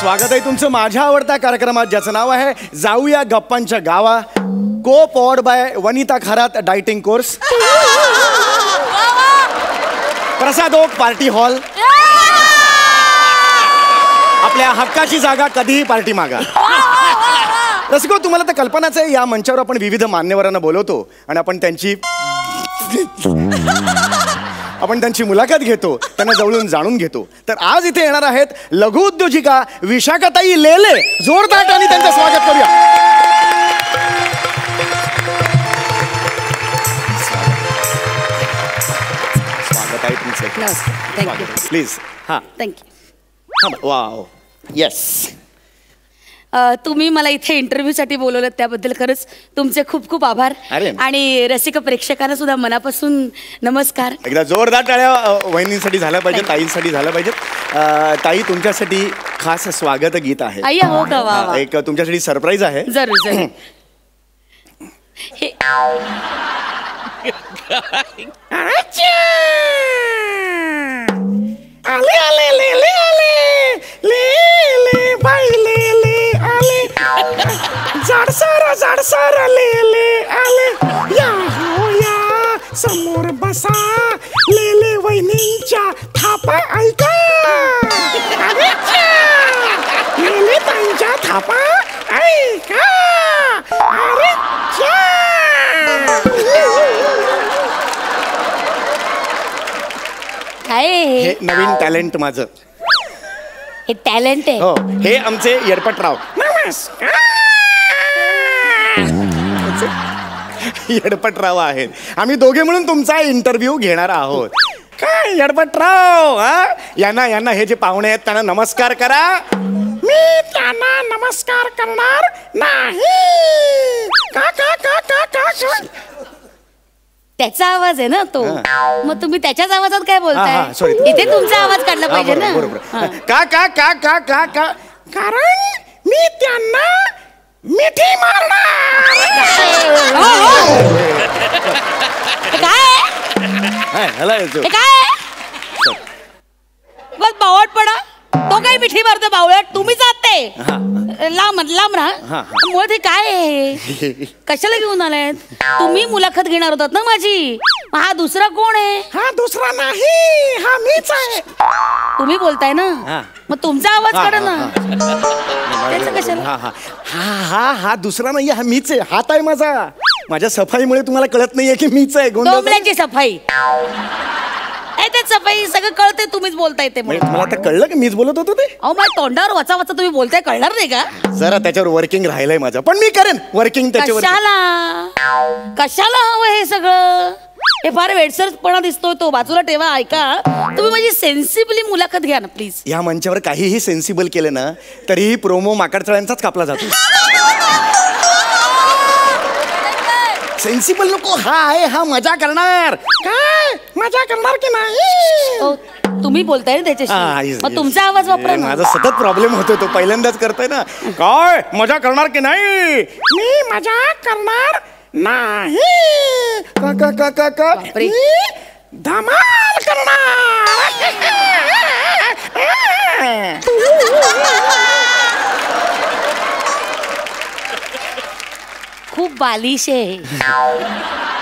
स्वागत आहे तुमचं माझ्या आवडत्या कार्यक्रमात, ज्याचं नाव आहे जाऊया गप्पांच्या गावा, को pod by Vanita Kharat dieting course, Prasad Oak party hall. आपल्या हक्काची जागा, कधीही पार्टी मागा. रसिको, तुम्हाला तर कल्पनाच आहे, या मंचावर आपण विविध मान्यवरांना बोलवतो आणि आपण त्यांची मुलाखत घेतो, त्यांना जवळून जाणून घेतो. तर आज इथे येणार आहेत लघु उद्योजिका विशाखाताई लेले. जोरदार आणि त्यांचं स्वागत करूया. स्वागत आहे तुमचं. थँक्यू. प्लीज. हां, थँक्यू. Wow, yes. तुम्ही मला इथे इंटरव्ह्यूसाठी बोलवलं त्याबद्दल खरंच तुमचे खूप खूप आभार. आणि रसिक प्रेक्षकांना सुद्धा मनापासून नमस्कार. एकदा जोरदार टाळ्या वहिनींसाठी झाल्या पाहिजे, ताईंसाठी झाल्या पाहिजेत. ताई, तुमच्यासाठी खास स्वागत गीत आहे. अय्या, हो का? वा. एक तुमच्यासाठी सरप्राईज आहे. जरूर जरूर. हे आले आले ले ले आले ले ले बाई ले ले आले जाड सारा ले ले आले या हो या समोर बसा ले ले वहिनींच्या थापा ऐका ले ले ताईंच्या थापा ऐका. अरे काय हे नवीन टॅलेंट माझं. हे टॅलेंट आहे. हो, हे आमचे येडपटराव. नमस्कार. येडपटराव आहेत. आम्ही दोघे म्हणून तुमचा इंटरव्ह्यू घेणार आहोत. काय येडपटराव, यांना हे जे पाहुणे आहेत त्यांना नमस्कार करा. मी त्यांना नमस्कार करणार नाही. का का का का का का त्याचा आवाज आहे ना तो, मग तुम्ही त्याच्याच आवाजात काय बोलताय? सॉरी, इथे तुमचा आवाज काढला पाहिजे ना. बरोबर. का का का का का का कारण मी त्यांना मिठी मारणार. काय बस बावळटपणा, तो काही मिठी मारतो बावळट. तुम्ही जाते लांब लांब राहा. मुळे काय आहे? कशाला घेऊन आलाय? तुम्ही मुलाखत घेणार होतात ना माझी. हा दुसरा कोण आहे? हा दुसरा नाही, हा मीच आहे. तुम्ही बोलताय ना, मग तुमचा आवाज काढा ना. त्याचं कशाला? हा हा हा दुसरा नाही, हा मीच आहे. हात आहे माझा. माझ्या सफाईमुळे तुम्हाला कळत नाहीये की मीच आहे. डोंबल्याची सफाई, सफाई सगळं कळते. तुम्हीच बोलताय ते. मला आता कळलं की मीच बोलत होतो ते. अहो, माझ्या तोंडावर वाचा वाचा तुम्ही बोलताय, कळणार नाही का? जरा त्याच्यावर वर्किंग राहिलंय माझं, पण मी करेन वर्किंग त्याच्यावर. कशाला हवं हे सगळं? हे फार वेडसरपणा दिसतोय, तो बाजूला ठेवा. ऐका, तुम्ही माझी सेन्सिबली मुलाखत घ्या ना प्लीज. या मंचावर काहीही सेन्सिबल केलं ना तरीही प्रोमो माकडचळ्यांचाच कापला जातो. सेन्सिबल नको. हा आहे, हा मजा करणार. काय मजा करणार की नाही? तुम्ही बोलताय ना त्याच्याशी, मग तुमचा आवाज वापरा ना. माझा सतत प्रॉब्लेम होतो, तो पहिल्यांदाच करतोय ना. काय मजा करणार की नाही? मी मजा करणार नाही. का का का का का मी धमाल करणार. खूप बालिश आहे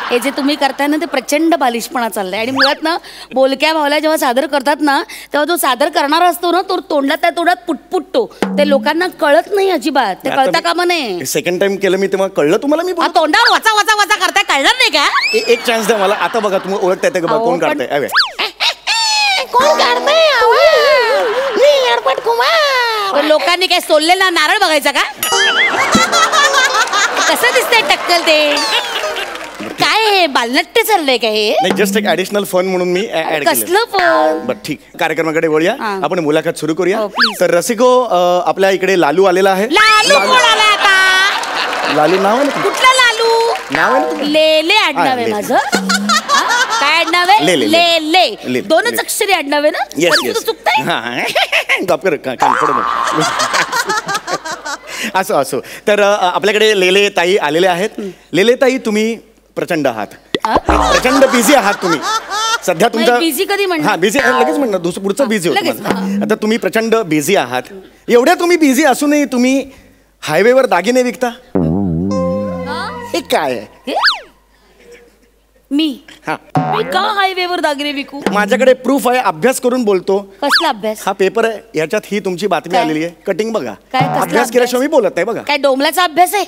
हे जे तुम्ही करताय ना, ते प्रचंड बालिशपणा चाललाय. आणि मुळात ना, बोलक्या भावल्या जेव्हा सादर करतात ना, तेव्हा जो सादर करणारा असतो ना, तो तोंडात त्या तोंडात पुटपुटतो. ते लोकांना कळत नाही अजिबात. ते कळता कामा नये. सेकंड टाइम केलं मी तेव्हा कळलं तुम्हाला. मी तोंडावर वाचा वाचा वाचा करताय, कळणार नाही का? एक चान्स द्या मला. आता बघा, तुम्ही ओळखताय का? कोण काढताय? कोण काढताय? मी येडपट कुमार. लोकांनी काय सोललेला नारळ बघायचा का? कसं दिसतंय टक्कल ते? काय हे बालनाट्य चाललंय का हे? नाही, जस्ट एक ऍडिशनल फन म्हणून मी ऍड केलं. कसलं फन? बरं, ठीक. कार्यक्रमाकडे वळूया. आपण मुलाखत सुरू करूया. तर रसिको, आपल्या इकडे लालू आलेला आहे. लालू कोण आला आता? लालू नाव आहे ना? कुठला लालू? नाव आहे ना? लेले आडनाव आहे माझं. काय आडनाव आहे? ले. दोनच अक्षरी आडनाव आहे ना? येस. चुकताय. असो. तर आपल्याकडे लेले ताई आलेले आहेत. लेले ताई, तुम्ही प्रचंड आहात. प्रचंड बिझी आहात तुम्ही सध्या तुमचं बिझी कधी म्हणणार? हा बिझी लगेच म्हणणार दुसरं पुढचं बिझी लगेच, होतं आता तुम्ही प्रचंड बिझी आहात एवढ्या तुम्ही बिझी असूनही तुम्ही हायवेवर दागिने विकता हे काय आहे मी हा का हायवेवर दागिने विकू? माझ्याकडे प्रूफ आहे अभ्यास करून बोलतो कसला अभ्यास? हा पेपर आहे याच्यात ही तुमची बातमी काय? आलेली आहे कटिंग बघा काय, कसला अभ्यास केल्याशिवाय मी बोलत नाही बघा काय डोंबल्याचा अभ्यास आहे?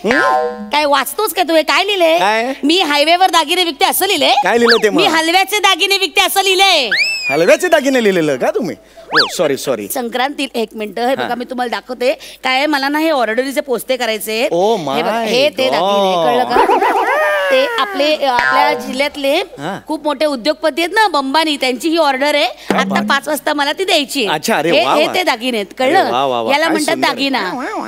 काय वाचतोस काय तू? हे काय काय? लिहिलंय? मी हायवेवर दागिने विकते असं लिहिलंय? काय लिहिलंय ते मग? मी हलव्याचे दागिने विकते असं लिहिलंय. हलव्याचे दागिने लिहिलेलं का तुम्ही हो सॉरी संक्रांती एक मिनिट हे बघा मी तुम्हाला दाखवते काय आहे, मला ना हे ऑर्डरीचे पोस्ते करायचे आहेत. Oh my हे बघा, हे ते दागिने God. कळलं का? ते आपल्या जिल्ह्यातले हा. खूप मोठे उद्योगपती आहेत ना बंबानी त्यांची ही ऑर्डर आहे आता बात. 5 वाजता मला ती द्यायची आहे. अच्छा, अरे हे वा, हे वा. ते दागिने आहेत अरे वा, वा, कळलं वा. याला काय म्हणतात सुंदर. दागिना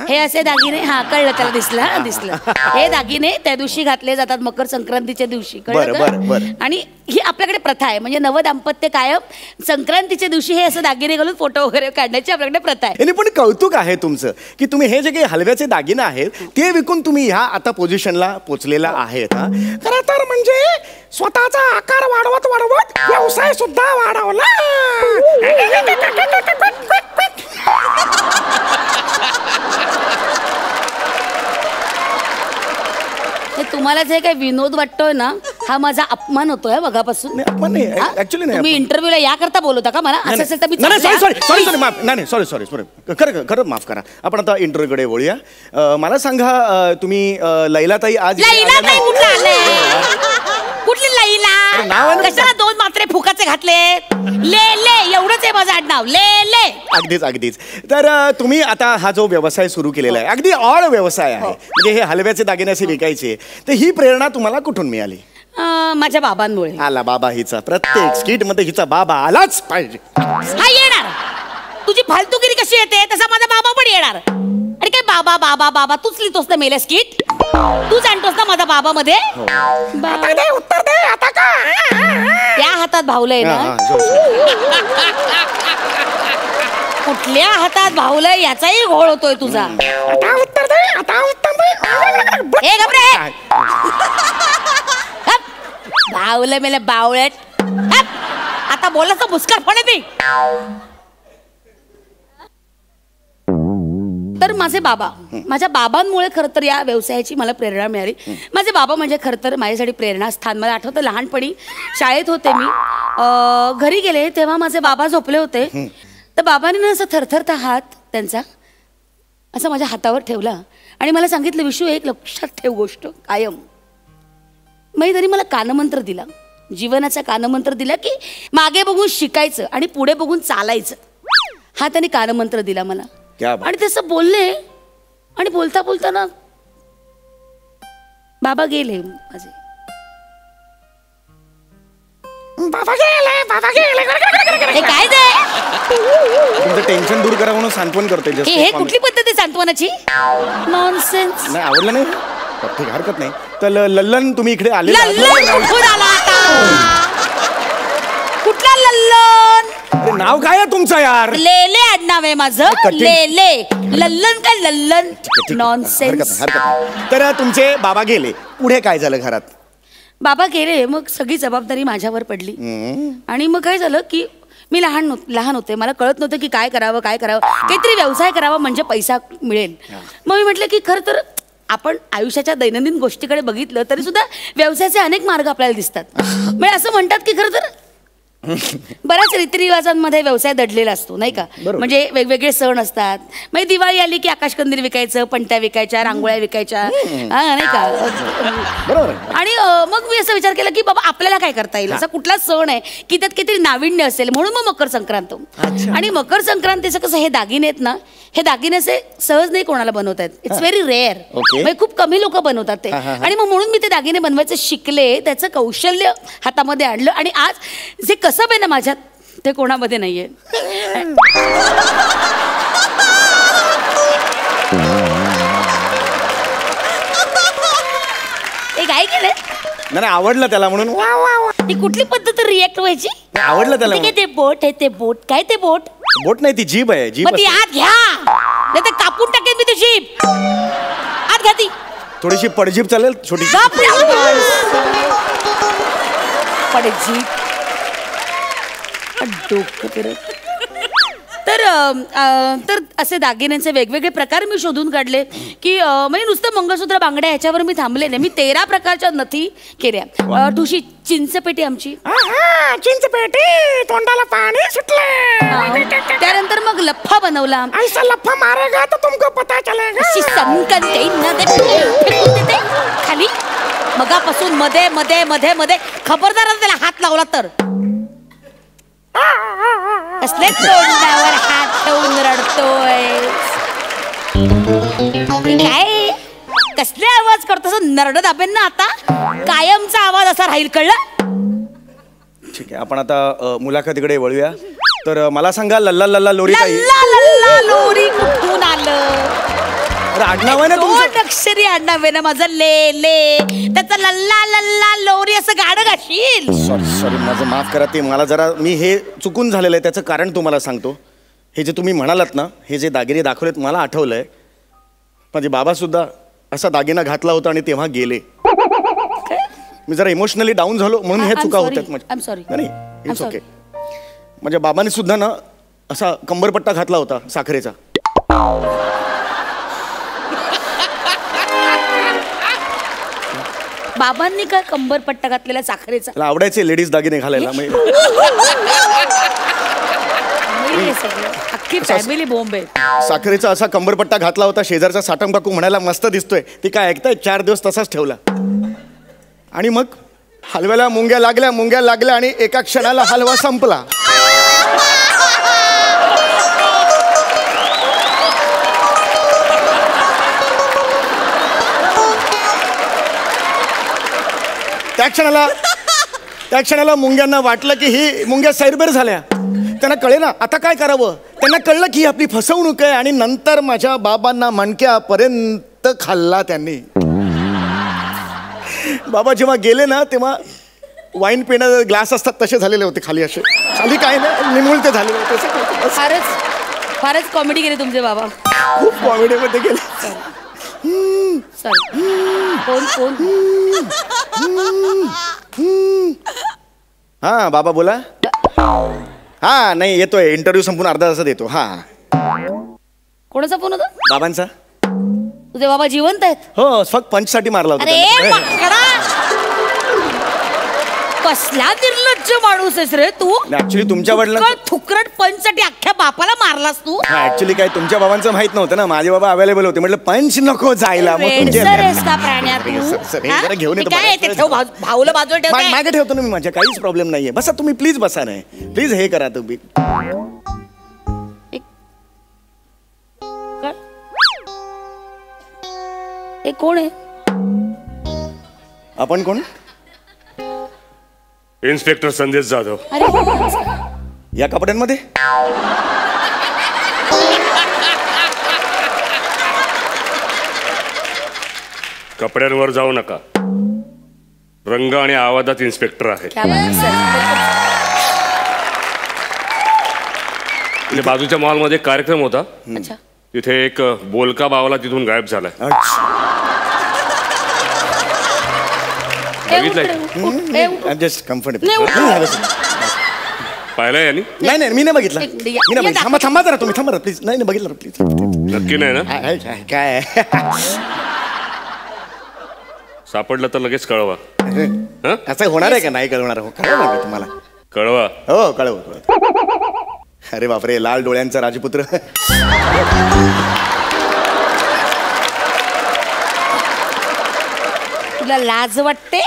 हे असे दागिने हा कळलं त्याला दिसलं हे दागिने त्या दिवशी घातले जातात मकर संक्रांतीच्या दिवशी बरं, बरं, बरं. आणि ही आपल्याकडे प्रथा आहे म्हणजे नवदाम्पत्य कायम संक्रांतीच्या दिवशी हे असं दागिने घालून फोटो वगैरे काढण्याची आपल्याकडे प्रथा आहे. आणि पण कौतुक आहे तुमचं की तुम्ही हे जे काही हलव्याचे दागिने आहेत ते विकून तुम्ही ह्या आता पोझिशनला पोचलेला आहेत हा खरं तर म्हणजे स्वतःचा आकार वाढवत वाढवत व्यवसाय सुद्धा वाढवला हे तुम्हाला जे काही विनोद वाटतोय ना हा माझा अपमान होतोय बघापासून. आपण नाही ऍक्च्युली नाही तुम्ही इंटरव्ह्यूला या करता बोलवता का मला असं असेल तर मी सॉरी माफ नाही सॉरी खरं माफ करा आपण आता इंटरव्ह्यूकडे वळूया मला सांगा तुम्ही लैलाताई आज इथे लैला आल्या ताई ना? कुठला आले? कुठली अरे नाव लैला आहे ना कशाला 2 मात्रे फुकाचे घातले ले ले एवढंच आहे माझं आडनाव ले ले. अगदीच तर तुम्ही आता हा जो व्यवसाय सुरू केलेला आहे अगदी ऑड व्यवसाय आहे म्हणजे हे हलव्याचे दागिने असे विकायचे तर ही प्रेरणा तुम्हाला कुठून मिळाली? माझ्या बाबांमुळे. आला बाबा हिचा प्रत्येक स्किट मध्ये हिचा बाबा आलाच पाहिजे. हा येणार तुझी फालतूगिरी कशी येते तसा माझा बाबा पण येणार. अरे काय बाबा बाबा बाबा तूच लिहितोस ना मेल्या स्किट तूच आणतोस ना माझा बाबा मध्ये उत्तर दे आता का त्या हातात भावलंय ना कुठल्या हातात भावलंय याचाही घोळ होतोय तुझा. आता उत्तर दे हे घबरे भावलं मेले बावळट हप! आता बोलला तर मुस्कार पण येते. तर माझे बाबा माझ्या बाबांमुळे खरं तर या व्यवसायाची मला प्रेरणा मिळाली. माझे बाबा म्हणजे खरं तर माझ्यासाठी प्रेरणास्थान. मला आठवतं लहानपणी शाळेत होते मी घरी गेले तेव्हा माझे बाबा झोपले होते तर बाबांनी ना असं थरथरता हात त्यांचा असं माझ्या हातावर ठेवला आणि मला सांगितलं विशू एक लक्षात ठेव गोष्ट कायम. मग त्यांनी मला कानमंत्र दिला जीवनाचा कानमंत्र दिला की मागे बघून शिकायचं आणि पुढे बघून चालायचं हा त्यांनी कानमंत्र दिला मला. आणि तसं बोलले आणि बोलता बोलता ना बाबा गेले माझे. हे काय ते तुमचं टेन्शन दूर करा म्हणून सांत्वन करतोय just हे एक कुठली पद्धत आहे सांत्वनाची? नॉनसेन्स. नाही आवडलं नाही ठीक हरकत नाही तर लल्लन तुम्ही इकडे आले लल्लन कुठून आला आता? कुठला लल्लन? अरे नाव काय आहे तुमचं यार? लेले आडनाव आहे माझं कठीण. लेले लल्लन काय लल्लन हरकत नॉनसेन्स. नाही तर तुमचे बाबा गेले पुढे काय झालं घरात? बाबा गेले मग सगळी जबाबदारी माझ्यावर पडली आणि मग काय झालं की मी लहान होते मला कळत नव्हतं की काय करावं काहीतरी व्यवसाय करावा म्हणजे पैसा मिळेल. मग मी म्हटलं की खरं तर आपण आयुष्याच्या दैनंदिन गोष्टीकडे बघितलं तरी सुद्धा व्यवसायाचे अनेक मार्ग आपल्याला दिसतात. म्हणजे असं म्हणतात की खरं तर बऱ्याच रीतिरिवाजांमध्ये व्यवसाय दडलेला असतो नाही का. म्हणजे वेगवेगळे सण असतात म्हणजे दिवाळी आली की आकाशकंदील विकायचं पणत्या विकायच्या रांगोळ्या विकायच्या नाही का. आणि मग मी असा विचार केला की बाबा आपल्याला काय करता येईल असा कुठला सण आहे की त्यात काहीतरी नाविन्य असेल म्हणून मग मकर संक्रांत. आणि मकर संक्रांतीचं कसं हे दागिने आहेत ना हे दागिने असे सहज नाही कोणाला बनवतात. इट्स व्हेरी रेअर म्हणजे खूप कमी लोक बनवतात ते. आणि मग म्हणून मी ते दागिने बनवायचे शिकले त्याचं कौशल्य हातामध्ये आणलं आणि आज जे कसब आहे ना माझ्यात ते कोणामध्ये नाहीये. हे काय केलंय? नाही आवडलं त्याला म्हणून ही कुठली पद्धत रिएक्ट व्हायची? आवडलं त्याला काय ते बोट आहे ते बोट काय ते बोट? बोट नाही ती जीभ आहे जीभ मग ती आत घ्या नाही तर कापून टाकेन मी ती जीभ. आत घ्या ती थोडीशी पडझीप चालेल छोटी. पडझीप डोकं फिरत. तर असे दागिन्यांचे वेगवेगळे प्रकार मी शोधून काढले की म्हणजे नुसतं मंगळसूत्र बांगड्या ह्याच्यावर मी थांबले नाही. मी 13 प्रकारच्या नथी केल्या. ठुशी चिंचपेटी आमची, चिंचपेटी, तोंडाला पाणी सुटले. त्यानंतर मग लफ्फा बनवला. ऐसा लफ्फा मारेगा तो तुमको पता चलेगा. अशी संकन खाली मगापासून मध्ये मध्ये मध्ये मध्ये खबरदार त्याला हात लावला तर. कसले तोंडावर हात ठेवून रडतोय काय? कसले आवाज करतोस नरड दाबेन ना आता. कायमचा आवाज असा राहील, कळलं? ठीक आहे, आपण आता मुलाखतीकडे वळूया. तर मला सांगा, लल्ला लल्ला लोरी काय? लल्ला लल्ला लोरी कुठून आलं? आडनाव आहे ना तुमचं? 2 अक्षरी आडनाव आहे ना माझं. ले ले त्याचं लल्ला लल्ला लोरी असं गाणं गाशील. सॉरी माझं माफ करा. ते मला जरा मी हे चुकून झालेलं आहे. त्याचं कारण तुम्हाला सांगतो. हे जे तुम्ही म्हणालात ना, हे जे दागिने दाखवलेत मला आठवलंय. माझे बाबा सुद्धा असा दागिना घातला होता आणि तेव्हा गेले. मी जरा इमोशनली डाऊन झालो म्हणून हे चुका होतात. नाही, इट्स ओके. माझ्या बाबांनी सुद्धा ना असा कंबरपट्टा घातला होता साखरेचा. बाबांनी काय कंबरपट्टा घातलेला साखरेचा? त्याला आवडायचे लेडीज दागिने घालायला. अख्खी फॅमिली बॉम्बे. साखरेचा असा कंबरपट्टा घातला होता. शेजारचा साटम काकू म्हणायला मस्त दिसतोय. ती काय ऐकताय, 4 दिवस तसाच ठेवला. आणि मग हलव्याला मुंग्या लागल्या आणि एका क्षणाला हलवा संपला. त्या क्षणाला मुंग्यांना वाटलं की ही मुंग्या सैरभैर झाल्या. त्यांना कळे ना आता काय करावं. त्यांना कळलं की ही आपली फसवणूक आहे. आणि नंतर माझ्या बाबांना मणक्यापर्यंत खाल्ला त्यांनी. बाबा जेव्हा गेले ना तेव्हा वाईन पिण्याचे ग्लास असतात तसे झालेले होते खाली. असे खाली काय नाही, निमुळते झालेले होते. फारच कॉमेडी केली तुमचे बाबा. खूप कॉमेडीमध्ये गेले. कोण हा बाबा बोला. हा नाही येतोय, इंटरव्ह्यू संपून अर्धा तासात येतो. हा कोणाचा फोन होता? बाबांचा. तुझे बाबा जिवंत आहेत? हो, फक्त पंचसाठी मारला होता. अरे माकडा, कसला निर्लज्ज माणूस आहेस रे तू. ऍक्च्युली तुमच्या वडिलांना थुकरट पंचसाठी अख्ख्या बापाला मारलास तू. ऍक्च्युली काय तुमच्या बाबांचं माहित नव्हतं ना. माझे बाबा अवेलेबल होते. म्हटलं पंच नको जायला. मग घेऊन येतो. भाऊला बाजूला ठेव. मागे ठेवतो ना मी. माझ्या काहीच प्रॉब्लेम नाहीये. बसा तुम्ही प्लीज. बसा नाही प्लीज. हे करा तुम्ही. कोण आहे? आपण कोण? इन्स्पेक्टर संदेश जाधव. या कपड्यांमध्ये? कपड्यांवर जाऊ नका. रंग आणि आवाजात इन्स्पेक्टर आहे. बाजूच्या मॉलमध्ये कार्यक्रम होता. तिथे एक बोलका बावला तिथून गायब झाला. Just comfortable. पाहिलंय यांनी? नाही मी नाही बघितलं. मी नाही बघितलं. थांबा जरा तुम्ही. थांबा प्लीज. नाही बघितलं प्लीज. नक्की नाही ना? काय सापडलं तर लगेच कळवा. असं होणार आहे का? नाही कळवणार. हो कळवा तुम्हाला. कळवा. हो कळव. अरे बापरे, लाल डोळ्यांचा राजपुत्र. तुला लाज वाटते?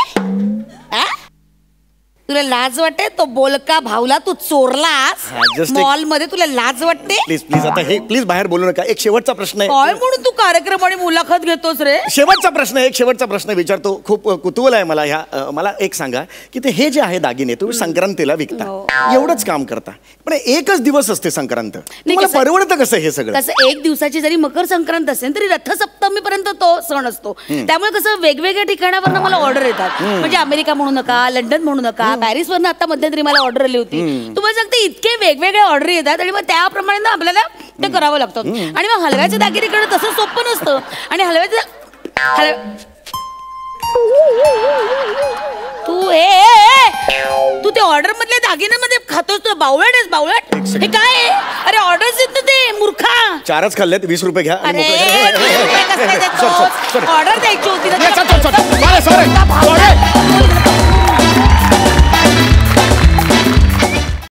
तुला लाज वाटते? तो बोलका भावला तू चोरलास मॉल मध्ये. तुला लाज वाटते? प्लीज प्लीज आता हे प्लीज बाहेर बोलू नका. एक शेवटचा प्रश्न आहे. काय म्हणून तू कार्यक्रम आणि मुलाखत घेतोस रे? शेवटचा प्रश्न आहे. एक शेवटचा प्रश्न विचारतो. खूप कुतूहल आहे मला ह्या. मला एक सांगा की ते हे जे आहे दागिने तुम्ही संक्रांतीला विकता, एवढंच काम करता, पण एकच दिवस असते संक्रांत. मला परवडतं कसं हे सगळं? कसं एक दिवसाची जरी मकर संक्रांत असेल तरी रथसप्तमी पर्यंत तो सण असतो. त्यामुळे कसं वेगवेगळ्या ठिकाणावर मला ऑर्डर येतात. म्हणजे अमेरिका म्हणू नका, लंडन म्हणू नका, पॅरिस वरनं आता मध्यंतरी मला ऑर्डर आली होती. तुम्हाला सांगते इतके वेगवेगळे ऑर्डर येतात आणि मग त्याप्रमाणे ना आपल्याला ते करावं लागतं. आणि मग हलव्याच्या दागिने करणं तसं सोपं नसतं. आणि हलव्याच्या हॅलो तू ते ऑर्डर मधल्या दागिन्यांमध्ये खातोस तू बावळट आहेस बावळट. हे काय आहे? अरे ऑर्डर्स येत ते मूर्खा. 4च खाल्लेत, 20 रुपये घ्या. ऑर्डर द्यायची होती ना. सॉरी